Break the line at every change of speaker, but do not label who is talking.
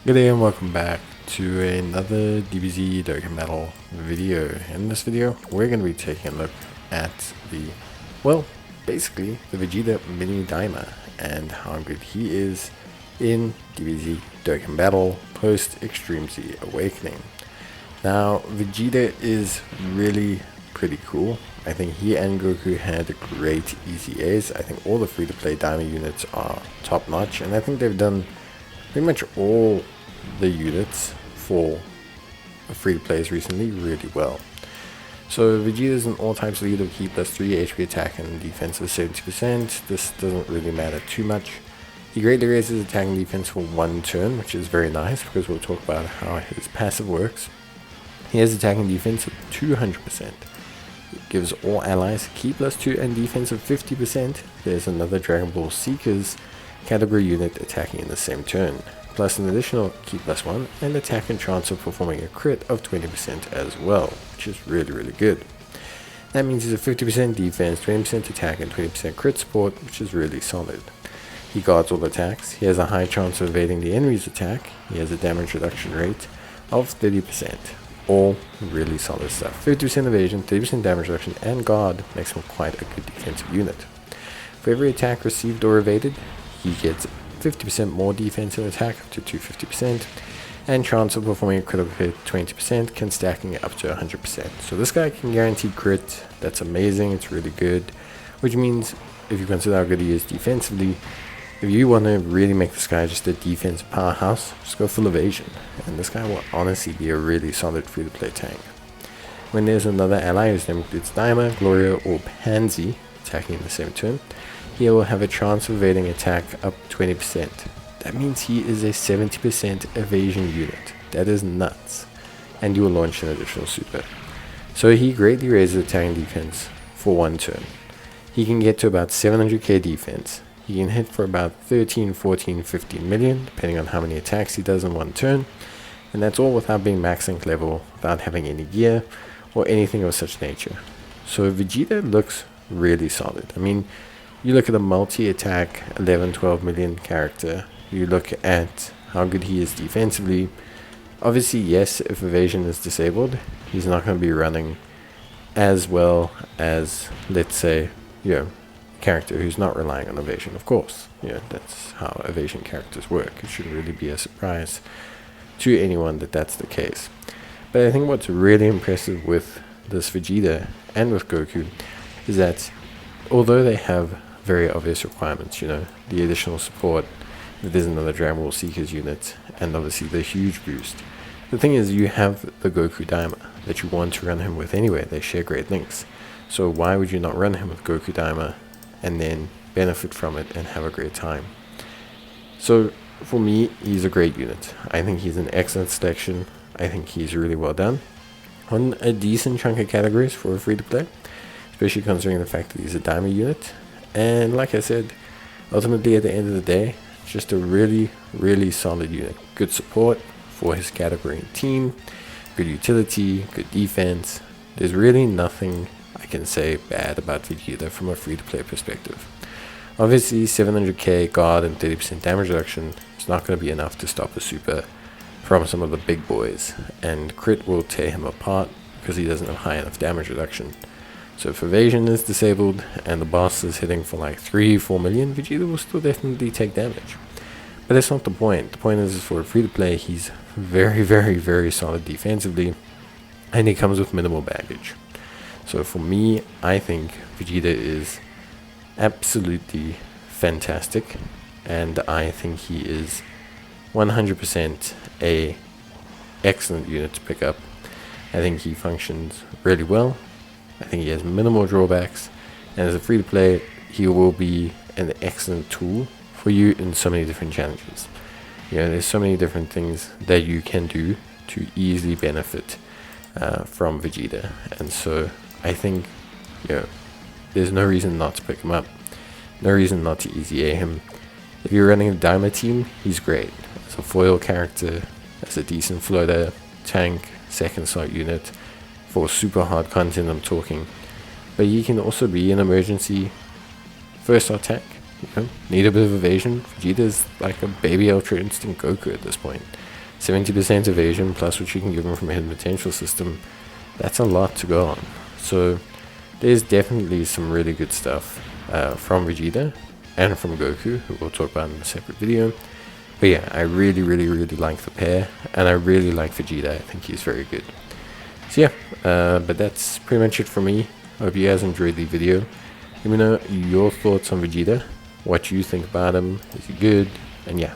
Good day and welcome back to another DBZ Dokkan Battle video. In this video, we're going to be taking a look at basically the Vegeta mini Daima and how good he is in DBZ Dokkan Battle post Extreme Z Awakening. Now, Vegeta is really pretty cool. I think he and Goku had great EZAs. I think all the free-to-play Daima units are top-notch, and I think they've done pretty much all the units for free-to-plays recently really well. So Vegeta is an all-types leader of Key plus 3 HP attack and defense of 70%. This doesn't really matter too much. He greatly raises attack and defense for one turn, which is very nice because we'll talk about how his passive works. He has attack and defense of 200%. It gives all allies Key plus 2 and defense of 50%. There's another Dragon Ball Seekers category unit attacking in the same turn, plus an additional Key plus 1 and attack and chance of performing a crit of 20% as well, which is really good. That means he's a 50% defense, 20% attack and 20% crit support, which is really solid. He guards all attacks, he has a high chance of evading the enemy's attack, he has a damage reduction rate of 30%. All really solid stuff. 50% evasion, 30% damage reduction, and guard makes him quite a good defensive unit. For every attack received or evaded, he gets 50% more defense and attack up to 250%, and chance of performing a critical hit 20%, can stacking it up to 100%. So this guy can guarantee crit. That's amazing. It's really good, which means if you consider how good he is defensively, if you want to really make this guy just a defense powerhouse, just go full evasion, and this guy will honestly be a really solid free-to-play tank. When there's another ally whose name includes Daima, Gloria, or Pansy attacking in the same turn, he will have a chance of evading attack up 20%. That means he is a 70% evasion unit. That is nuts. And you will launch an additional super. So he greatly raises attack and defense for one turn. He can get to about 700k defense. He can hit for about 13, 14, 15 million, depending on how many attacks he does in one turn. And that's all without being max rank level, without having any gear, or anything of such nature. So Vegeta looks really solid. I mean, you look at a multi-attack 11-12 million character, you look at how good he is defensively. Obviously, yes, if evasion is disabled, he's not going to be running as well as, let's say, a character who's not relying on evasion, of course. That's how evasion characters work. It shouldn't really be a surprise to anyone that that's the case. But I think what's really impressive with this Vegeta and with Goku is that although they have very obvious requirements, the additional support, if there's another Dragon Ball Seekers unit, and obviously the huge boost. The thing is, you have the Goku Daima that you want to run him with anyway. They share great links. So why would you not run him with Goku Daima and then benefit from it and have a great time? So for me, he's a great unit. I think he's an excellent selection. I think he's really well done on a decent chunk of categories for a free-to-play, especially considering the fact that he's a Daima unit. And like I said, ultimately at the end of the day, just a really solid unit. Good support for his category and team, good utility, good defense. There's really nothing I can say bad about Vegeta from a free-to-play perspective. Obviously, 700k guard and 30% damage reduction is not going to be enough to stop a super from some of the big boys, and crit will tear him apart because he doesn't have high enough damage reduction. So if evasion is disabled and the boss is hitting for like 3-4 million, Vegeta will still definitely take damage. But that's not the point. The point is for a free-to-play, he's very solid defensively, and he comes with minimal baggage. So for me, I think Vegeta is absolutely fantastic, and I think he is 100% a excellent unit to pick up. I think he functions really well. I think he has minimal drawbacks, and as a free-to-play, he will be an excellent tool for you in so many different challenges. There's so many different things that you can do to easily benefit from Vegeta, and so I think there's no reason not to pick him up, no reason not to EZA him. If you're running a Daima team, he's great as a foil character, as a decent floater, tank, second slot unit. For super hard content I'm talking, but he can also be an emergency first attack. Need a bit of evasion. Vegeta's like a baby Ultra Instinct Goku at this point. 70% evasion plus what you can give him from a hidden potential system. That's a lot to go on. So there's definitely some really good stuff from Vegeta and from Goku, who we'll talk about in a separate video. But yeah, I really like the pair, and I really like Vegeta. I think he's very good. So yeah, but that's pretty much it for me. Hope you guys enjoyed the video. Let me know your thoughts on Vegeta, what you think about him, is he good, and yeah,